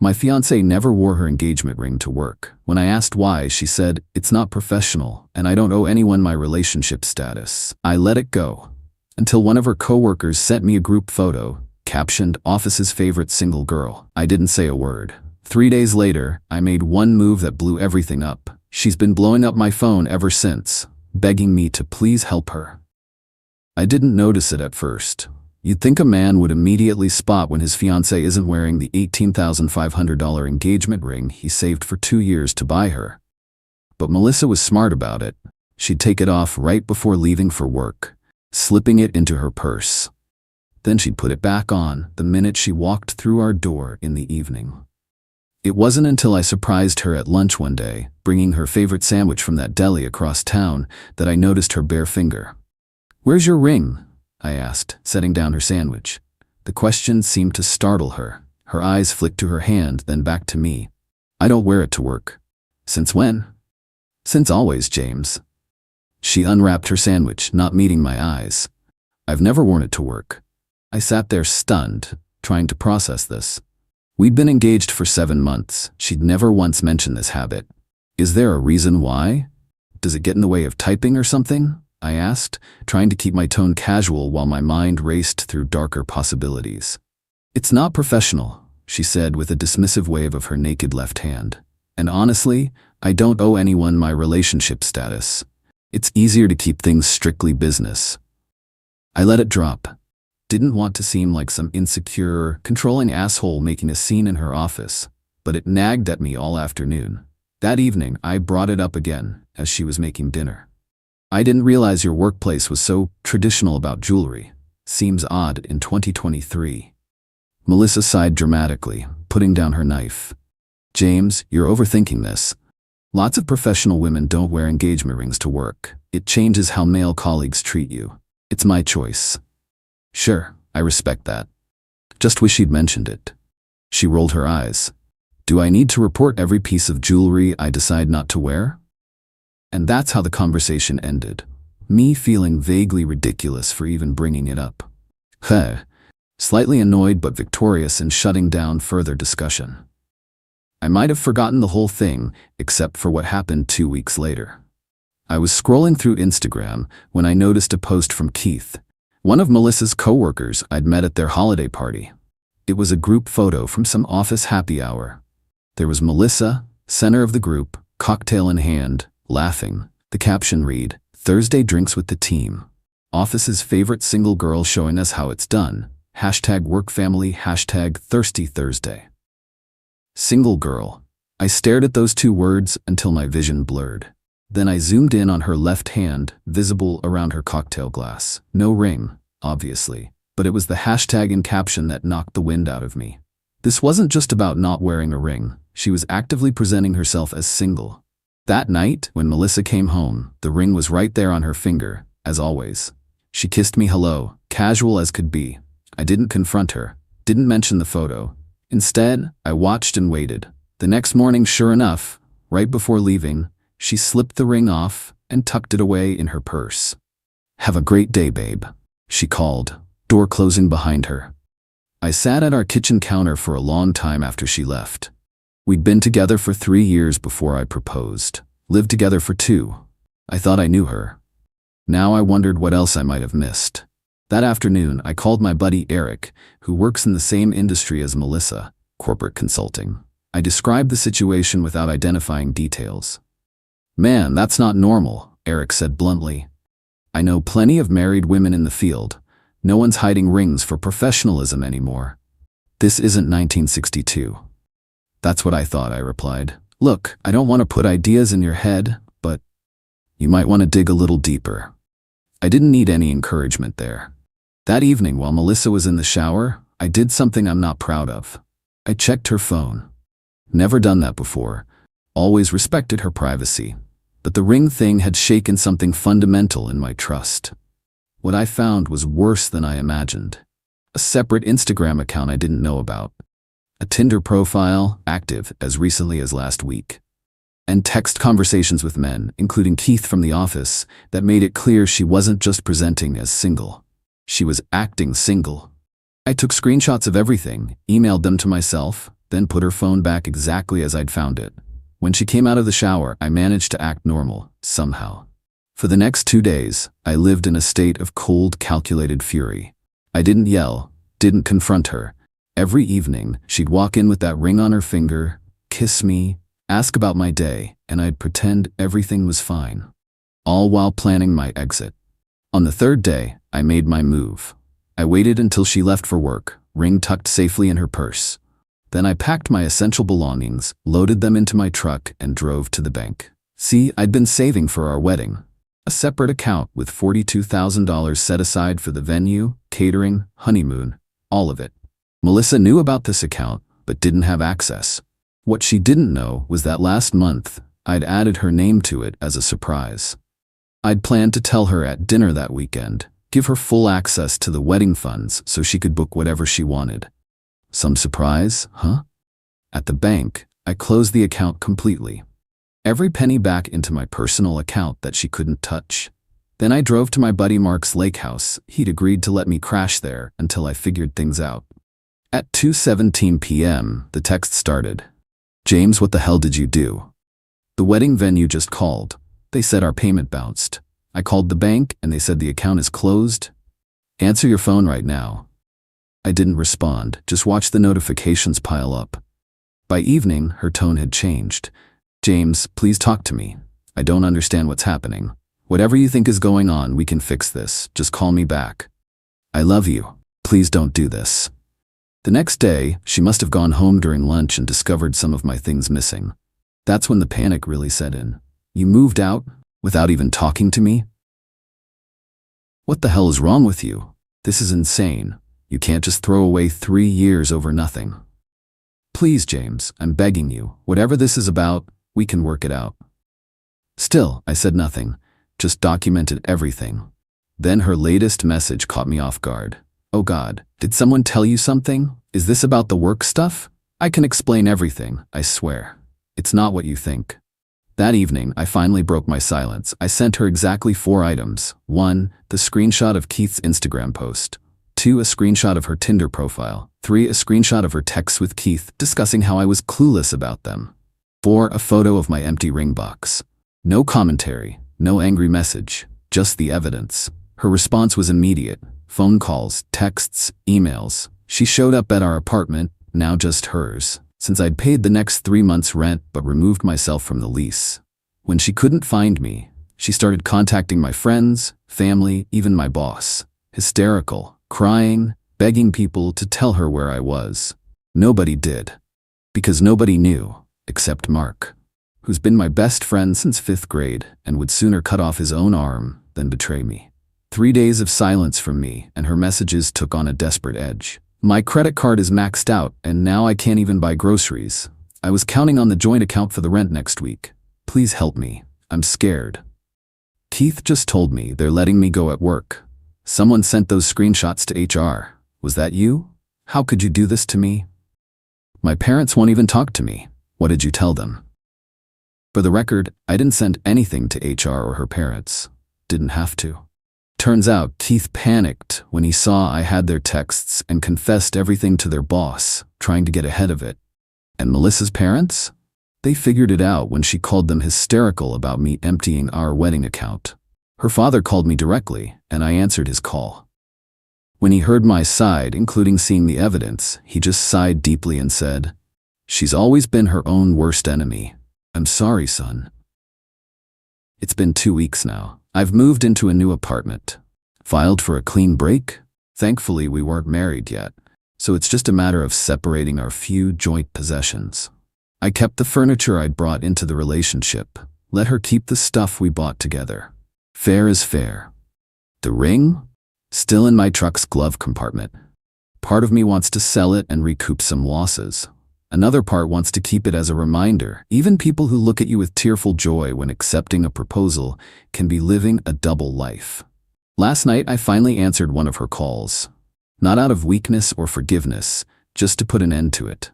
My fiancée never wore her engagement ring to work. When I asked why, she said, "It's not professional, and I don't owe anyone my relationship status." I let it go. Until one of her coworkers sent me a group photo, captioned, "Office's favorite single girl." I didn't say a word. 3 days later, I made one move that blew everything up. She's been blowing up my phone ever since, begging me to please help her. I didn't notice it at first. You'd think a man would immediately spot when his fiancée isn't wearing the $18,500 engagement ring he saved for 2 years to buy her. But Melissa was smart about it. She'd take it off right before leaving for work, slipping it into her purse. Then she'd put it back on the minute she walked through our door in the evening. It wasn't until I surprised her at lunch one day, bringing her favorite sandwich from that deli across town, that I noticed her bare finger. "Where's your ring?" I asked, setting down her sandwich. The question seemed to startle her. Her eyes flicked to her hand, then back to me. "I don't wear it to work." "Since when?" "Since always, James." She unwrapped her sandwich, not meeting my eyes. "I've never worn it to work." I sat there stunned, trying to process this. We'd been engaged for 7 months. She'd never once mentioned this habit. "Is there a reason why? Does it get in the way of typing or something?" I asked, trying to keep my tone casual while my mind raced through darker possibilities. "It's not professional," she said with a dismissive wave of her naked left hand. "And honestly, I don't owe anyone my relationship status. It's easier to keep things strictly business." I let it drop. Didn't want to seem like some insecure, controlling asshole making a scene in her office, but it nagged at me all afternoon. That evening, I brought it up again as she was making dinner. "I didn't realize your workplace was so traditional about jewelry. Seems odd in 2023. Melissa sighed dramatically, putting down her knife. "James, you're overthinking this. Lots of professional women don't wear engagement rings to work. It changes how male colleagues treat you. It's my choice." "Sure, I respect that. Just wish you'd mentioned it." She rolled her eyes. "Do I need to report every piece of jewelry I decide not to wear?" And that's how the conversation ended, me feeling vaguely ridiculous for even bringing it up. Slightly annoyed but victorious in shutting down further discussion. I might have forgotten the whole thing, except for what happened 2 weeks later. I was scrolling through Instagram when I noticed a post from Keith, one of Melissa's coworkers I'd met at their holiday party. It was a group photo from some office happy hour. There was Melissa, center of the group, cocktail in hand, laughing. The caption read, "Thursday drinks with the team. Office's favorite single girl showing us how it's done. #workfamily, #thirsty Thursday." Single girl. I stared at those 2 words until my vision blurred. Then I zoomed in on her left hand, visible around her cocktail glass. No ring, obviously, but it was the hashtag in caption that knocked the wind out of me. This wasn't just about not wearing a ring. She was actively presenting herself as single. That night, when Melissa came home, the ring was right there on her finger, as always. She kissed me hello, casual as could be. I didn't confront her, didn't mention the photo. Instead, I watched and waited. The next morning, sure enough, right before leaving, she slipped the ring off and tucked it away in her purse. "Have a great day, babe," she called, door closing behind her. I sat at our kitchen counter for a long time after she left. We'd been together for 3 years before I proposed, lived together for 2. I thought I knew her. Now I wondered what else I might have missed. That afternoon, I called my buddy Eric, who works in the same industry as Melissa, corporate consulting. I described the situation without identifying details. "Man, that's not normal," Eric said bluntly. "I know plenty of married women in the field. No one's hiding rings for professionalism anymore. This isn't 1962. "That's what I thought," I replied. "Look, I don't want to put ideas in your head, but you might want to dig a little deeper." I didn't need any encouragement there. That evening, while Melissa was in the shower, I did something I'm not proud of. I checked her phone. Never done that before. Always respected her privacy. But the ring thing had shaken something fundamental in my trust. What I found was worse than I imagined. A separate Instagram account I didn't know about. A Tinder profile, active as recently as last week. And text conversations with men, including Keith from the office, that made it clear she wasn't just presenting as single. She was acting single. I took screenshots of everything, emailed them to myself, then put her phone back exactly as I'd found it. When she came out of the shower, I managed to act normal, somehow. For the next 2 days, I lived in a state of cold, calculated fury. I didn't yell, didn't confront her. Every evening, she'd walk in with that ring on her finger, kiss me, ask about my day, and I'd pretend everything was fine. All while planning my exit. On the 3rd day, I made my move. I waited until she left for work, ring tucked safely in her purse. Then I packed my essential belongings, loaded them into my truck, and drove to the bank. See, I'd been saving for our wedding. A separate account with $42,000 set aside for the venue, catering, honeymoon, all of it. Melissa knew about this account, but didn't have access. What she didn't know was that last month, I'd added her name to it as a surprise. I'd planned to tell her at dinner that weekend, give her full access to the wedding funds so she could book whatever she wanted. Some surprise, huh? At the bank, I closed the account completely. Every penny back into my personal account that she couldn't touch. Then I drove to my buddy Mark's lake house. He'd agreed to let me crash there until I figured things out. At 2:17 p.m., the text started. James, what the hell did you do? The wedding venue just called. They said our payment bounced. I called the bank and they said the account is closed. Answer your phone right now. I didn't respond, just watched the notifications pile up. By evening, her tone had changed. James, please talk to me. I don't understand what's happening. Whatever you think is going on, we can fix this. Just call me back. I love you. Please don't do this. The next day, she must have gone home during lunch and discovered some of my things missing. That's when the panic really set in. You moved out without even talking to me? What the hell is wrong with you? This is insane. You can't just throw away 3 years over nothing. Please, James, I'm begging you. Whatever this is about, we can work it out. Still, I said nothing, just documented everything. Then her latest message caught me off guard. Oh God, did someone tell you something? Is this about the work stuff? I can explain everything, I swear. It's not what you think. That evening, I finally broke my silence. I sent her exactly 4 items. 1, the screenshot of Keith's Instagram post. 2, a screenshot of her Tinder profile. 3, a screenshot of her texts with Keith discussing how I was clueless about them. 4, a photo of my empty ring box. No commentary, no angry message, just the evidence. Her response was immediate. Phone calls, texts, emails. She showed up at our apartment, now just hers, since I'd paid the next 3 months' rent but removed myself from the lease. When she couldn't find me, she started contacting my friends, family, even my boss. Hysterical, crying, begging people to tell her where I was. Nobody did. Because nobody knew. Except Mark, who's been my best friend since 5th grade and would sooner cut off his own arm than betray me. 3 days of silence from me, and her messages took on a desperate edge. My credit card is maxed out, and now I can't even buy groceries. I was counting on the joint account for the rent next week. Please help me. I'm scared. Keith just told me they're letting me go at work. Someone sent those screenshots to HR. Was that you? How could you do this to me? My parents won't even talk to me. What did you tell them? For the record, I didn't send anything to HR or her parents. Didn't have to. Turns out Keith panicked when he saw I had their texts and confessed everything to their boss, trying to get ahead of it. And Melissa's parents? They figured it out when she called them hysterical about me emptying our wedding account. Her father called me directly, and I answered his call. When he heard my side, including seeing the evidence, he just sighed deeply and said, "She's always been her own worst enemy. I'm sorry, son." It's been 2 weeks now. I've moved into a new apartment. Filed for a clean break? Thankfully, we weren't married yet, so it's just a matter of separating our few joint possessions. I kept the furniture I'd brought into the relationship. Let her keep the stuff we bought together. Fair is fair. The ring? Still in my truck's glove compartment. Part of me wants to sell it and recoup some losses. Another part wants to keep it as a reminder. Even people who look at you with tearful joy when accepting a proposal can be living a double life. Last night, I finally answered one of her calls. Not out of weakness or forgiveness, just to put an end to it.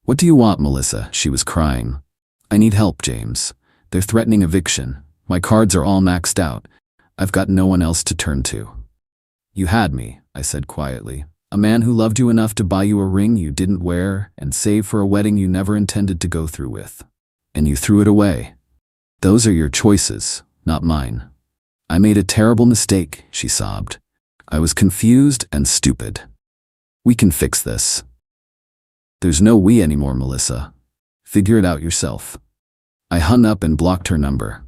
"What do you want, Melissa?" She was crying. "I need help, James. They're threatening eviction. My cards are all maxed out. I've got no one else to turn to." "You had me," I said quietly. A man who loved you enough to buy you a ring you didn't wear and save for a wedding you never intended to go through with. And you threw it away. Those are your choices, not mine. I made a terrible mistake, she sobbed. I was confused and stupid. We can fix this. There's no we anymore, Melissa. Figure it out yourself. I hung up and blocked her number.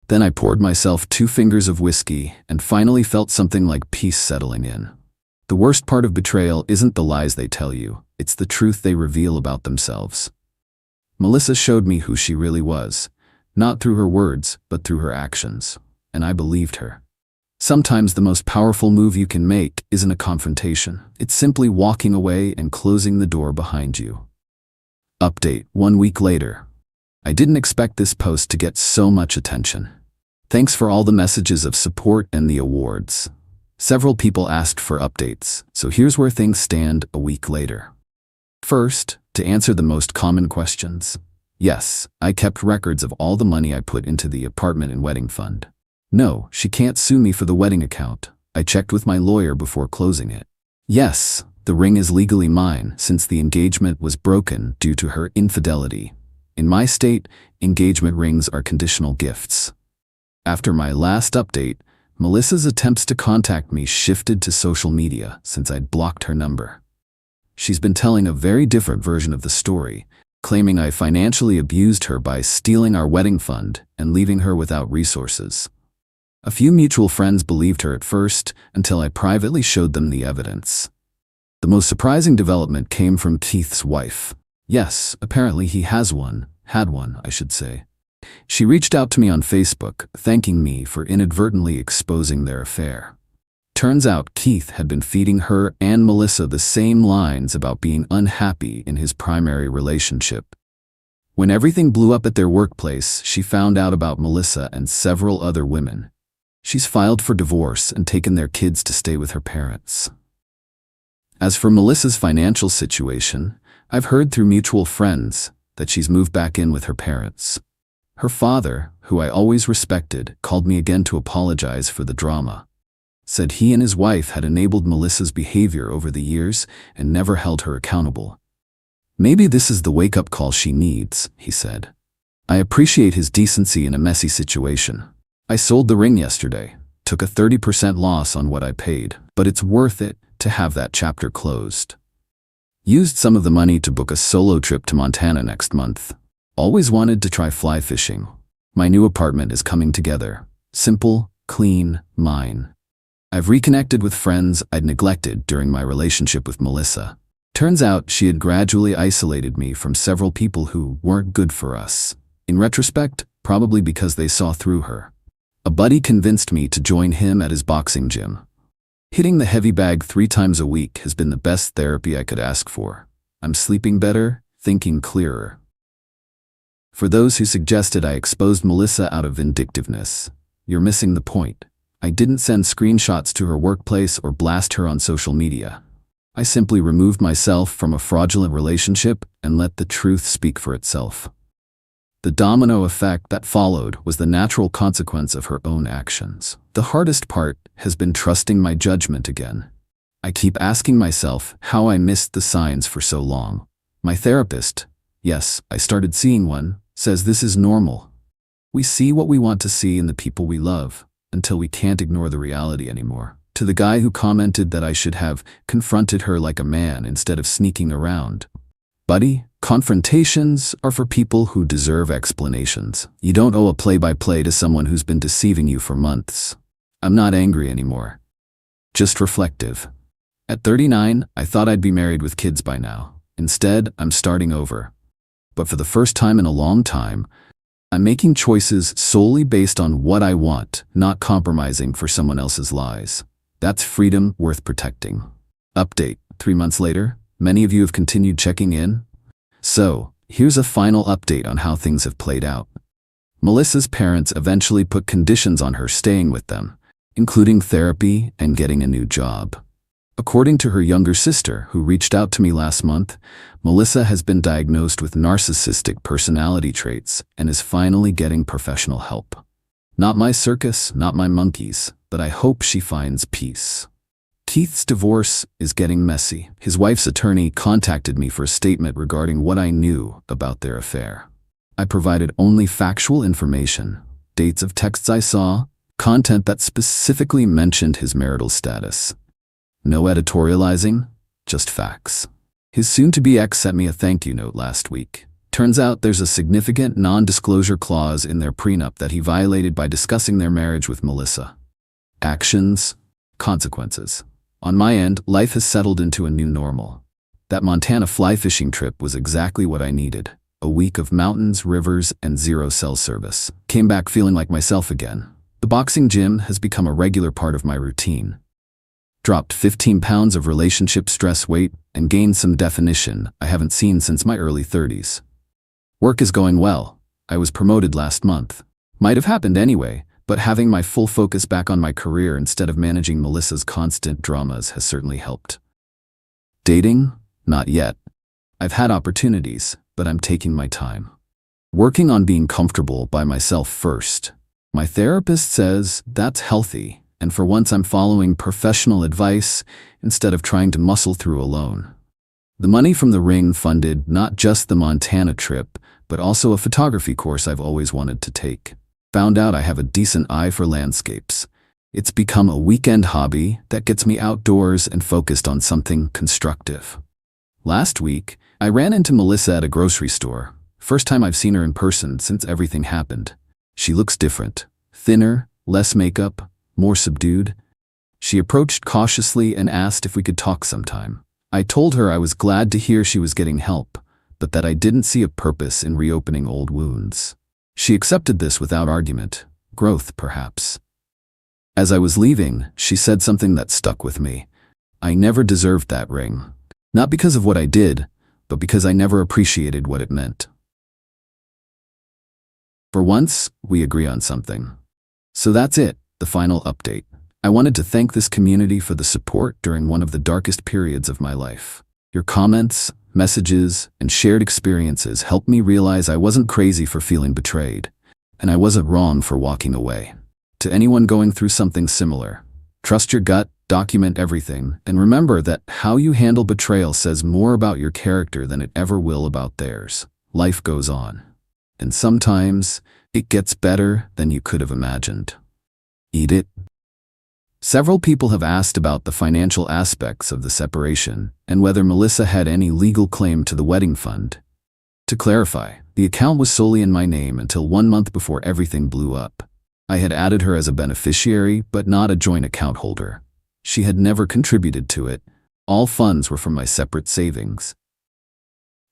Then I poured myself 2 fingers of whiskey and finally felt something like peace settling in. The worst part of betrayal isn't the lies they tell you, it's the truth they reveal about themselves. Melissa showed me who she really was, not through her words, but through her actions, and I believed her. Sometimes the most powerful move you can make isn't a confrontation. It's simply walking away and closing the door behind you. Update 1 week later. I didn't expect this post to get so much attention. Thanks for all the messages of support and the awards. Several people asked for updates, so here's where things stand a week later. First, to answer the most common questions. Yes, I kept records of all the money I put into the apartment and wedding fund. No, she can't sue me for the wedding account. I checked with my lawyer before closing it. Yes, the ring is legally mine since the engagement was broken due to her infidelity. In my state, engagement rings are conditional gifts. After my last update, Melissa's attempts to contact me shifted to social media since I'd blocked her number. She's been telling a very different version of the story, claiming I financially abused her by stealing our wedding fund and leaving her without resources. A few mutual friends believed her at first until I privately showed them the evidence. The most surprising development came from Keith's wife. Yes, apparently he had one, I should say. She reached out to me on Facebook, thanking me for inadvertently exposing their affair. Turns out Keith had been feeding her and Melissa the same lines about being unhappy in his primary relationship. When everything blew up at their workplace, she found out about Melissa and several other women. She's filed for divorce and taken their kids to stay with her parents. As for Melissa's financial situation, I've heard through mutual friends that she's moved back in with her parents. Her father, who I always respected, called me again to apologize for the drama. Said he and his wife had enabled Melissa's behavior over the years and never held her accountable. Maybe this is the wake-up call she needs, he said. I appreciate his decency in a messy situation. I sold the ring yesterday, took a 30% loss on what I paid, but it's worth it to have that chapter closed. Used some of the money to book a solo trip to Montana next month. Always wanted to try fly fishing. My new apartment is coming together. Simple, clean, mine. I've reconnected with friends I'd neglected during my relationship with Melissa. Turns out she had gradually isolated me from several people who weren't good for us. In retrospect, probably because they saw through her. A buddy convinced me to join him at his boxing gym. Hitting the heavy bag 3 times a week has been the best therapy I could ask for. I'm sleeping better, thinking clearer. For those who suggested I exposed Melissa out of vindictiveness, you're missing the point. I didn't send screenshots to her workplace or blast her on social media. I simply removed myself from a fraudulent relationship and let the truth speak for itself. The domino effect that followed was the natural consequence of her own actions. The hardest part has been trusting my judgment again. I keep asking myself how I missed the signs for so long. My therapist, yes, I started seeing one, says this is normal. We see what we want to see in the people we love, until we can't ignore the reality anymore. To the guy who commented that I should have confronted her like a man instead of sneaking around. Buddy, confrontations are for people who deserve explanations. You don't owe a play-by-play to someone who's been deceiving you for months. I'm not angry anymore. Just reflective. At 39, I thought I'd be married with kids by now. Instead, I'm starting over. But for the first time in a long time, I'm making choices solely based on what I want, not compromising for someone else's lies. That's freedom worth protecting. Update. 3 months later, many of you have continued checking in. So, here's a final update on how things have played out. Melissa's parents eventually put conditions on her staying with them, including therapy and getting a new job. According to her younger sister, who reached out to me last month, Melissa has been diagnosed with narcissistic personality traits and is finally getting professional help. Not my circus, not my monkeys, but I hope she finds peace. Keith's divorce is getting messy. His wife's attorney contacted me for a statement regarding what I knew about their affair. I provided only factual information, dates of texts I saw, content that specifically mentioned his marital status. No editorializing, just facts. His soon-to-be ex sent me a thank you note last week. Turns out there's a significant non-disclosure clause in their prenup that he violated by discussing their marriage with Melissa. Actions, consequences. On my end, life has settled into a new normal. That Montana fly fishing trip was exactly what I needed. A week of mountains, rivers, and zero cell service. Came back feeling like myself again. The boxing gym has become a regular part of my routine. Dropped 15 pounds of relationship stress weight and gained some definition I haven't seen since my early 30s. Work is going well. I was promoted last month. Might have happened anyway, but having my full focus back on my career instead of managing Melissa's constant dramas has certainly helped. Dating? Not yet. I've had opportunities, but I'm taking my time. Working on being comfortable by myself first. My therapist says that's healthy, and for once I'm following professional advice instead of trying to muscle through alone. The money from the ring funded not just the Montana trip, but also a photography course I've always wanted to take. Found out I have a decent eye for landscapes. It's become a weekend hobby that gets me outdoors and focused on something constructive. Last week, I ran into Melissa at a grocery store. First time I've seen her in person since everything happened. She looks different. Thinner, less makeup, more subdued. She approached cautiously and asked if we could talk sometime. I told her I was glad to hear she was getting help, but that I didn't see a purpose in reopening old wounds. She accepted this without argument. Growth, perhaps. As I was leaving, she said something that stuck with me. I never deserved that ring. Not because of what I did, but because I never appreciated what it meant. For once, we agree on something. So that's it, the final update. I wanted to thank this community for the support during one of the darkest periods of my life. Your comments, messages, and shared experiences helped me realize I wasn't crazy for feeling betrayed, and I wasn't wrong for walking away. To anyone going through something similar, trust your gut, document everything, and remember that how you handle betrayal says more about your character than it ever will about theirs. Life goes on, and sometimes it gets better than you could have imagined. Eat it. Several people have asked about the financial aspects of the separation and whether Melissa had any legal claim to the wedding fund. To clarify, the account was solely in my name until 1 month before everything blew up. I had added her as a beneficiary, but not a joint account holder. She had never contributed to it. All funds were from my separate savings.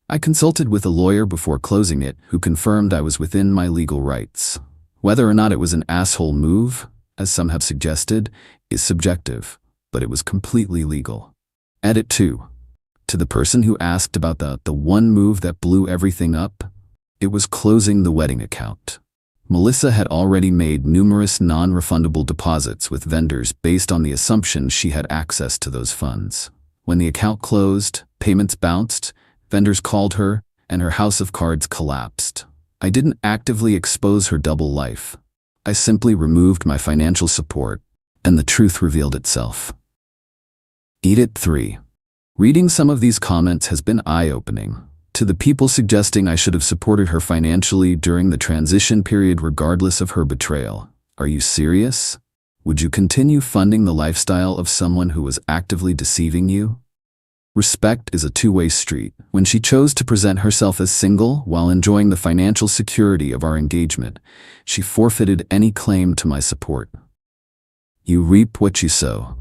I consulted with a lawyer before closing it, who confirmed I was within my legal rights. Whether or not it was an asshole move, as some have suggested, is subjective, but it was completely legal. Edit 2. To the person who asked about the one move that blew everything up, it was closing the wedding account. Melissa had already made numerous non-refundable deposits with vendors based on the assumption she had access to those funds. When the account closed, payments bounced, vendors called her, and her house of cards collapsed. I didn't actively expose her double life. I simply removed my financial support, and the truth revealed itself. Eat it 3. Reading some of these comments has been eye-opening. To the people suggesting I should have supported her financially during the transition period regardless of her betrayal. Are you serious? Would you continue funding the lifestyle of someone who was actively deceiving you? Respect is a two-way street. When she chose to present herself as single while enjoying the financial security of our engagement, she forfeited any claim to my support. You reap what you sow.